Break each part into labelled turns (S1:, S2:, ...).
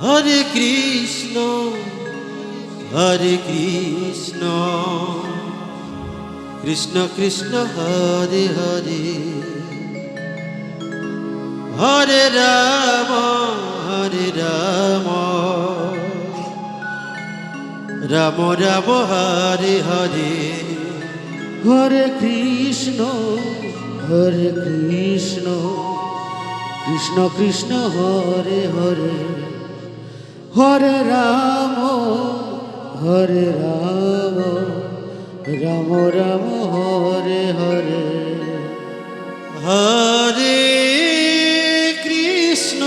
S1: Hare Krishna Krishna Krishna Hare Hare, Hare Ram Ram Ram Hare Hare,
S2: Hare Krishna Krishna Krishna Hare Hare, Hare Ram Ram Ram Hare Hare.
S1: Hare Krishna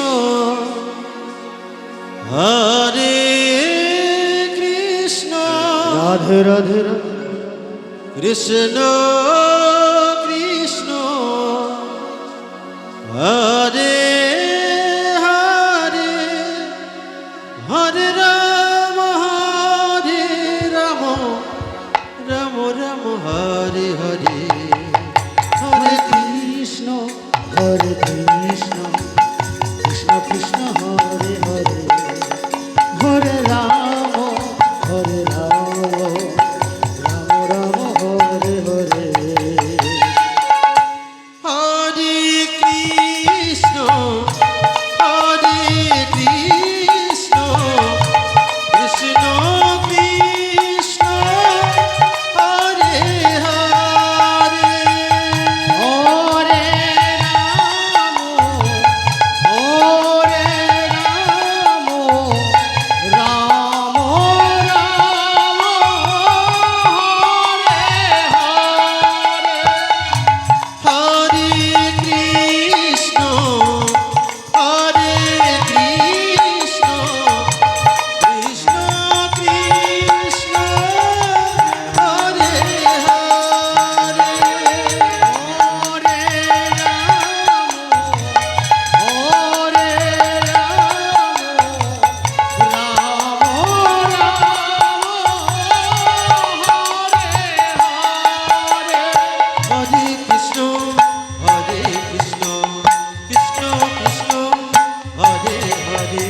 S2: Radhe Radhe Radhe,
S1: Krishna Krishna Hare Hare, Hare Ram Ram Ram Hare Hare,
S2: Hare Krishna Krishna Krishna Hare Hare, Hare Ram Ram Hare Hare.
S1: Hare Krishna Krishna Krishna Hare Hare,
S2: Hare Ram Ram
S1: Hare Krishna Krishna Krishna Hare Hare, Hare Krishna Krishna Krishna Hare Hare,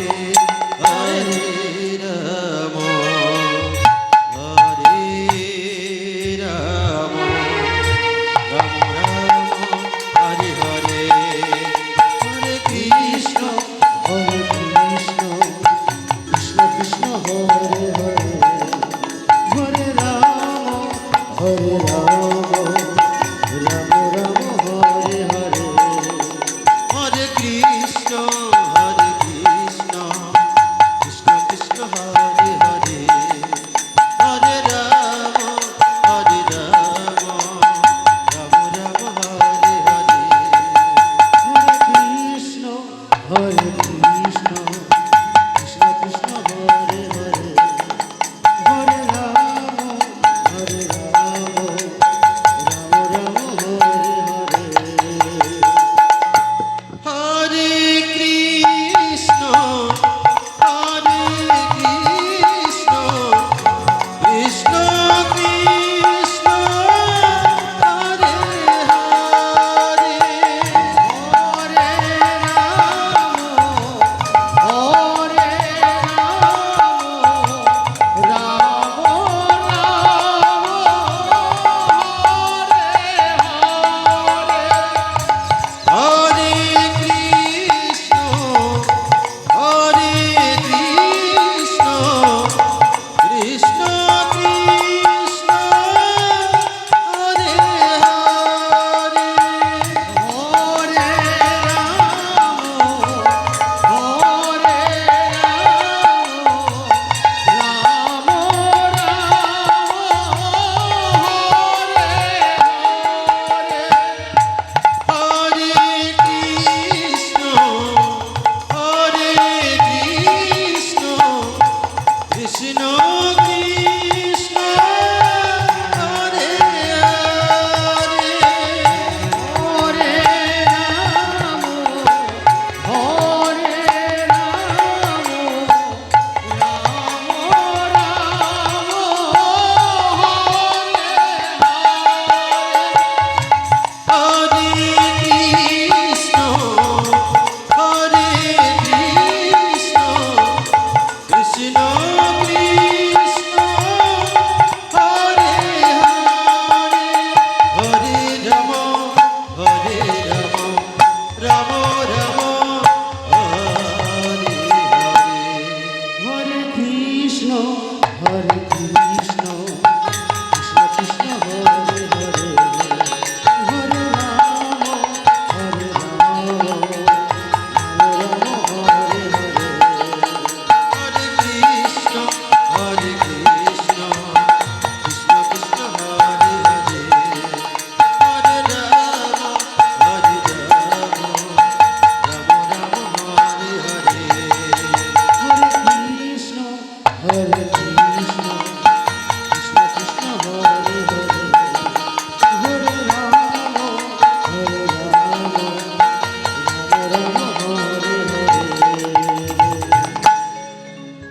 S1: Hare Ram Ram Ram Hare Hare, Hare Krishna
S2: Krishna Krishna Hare Hare, Hare Ram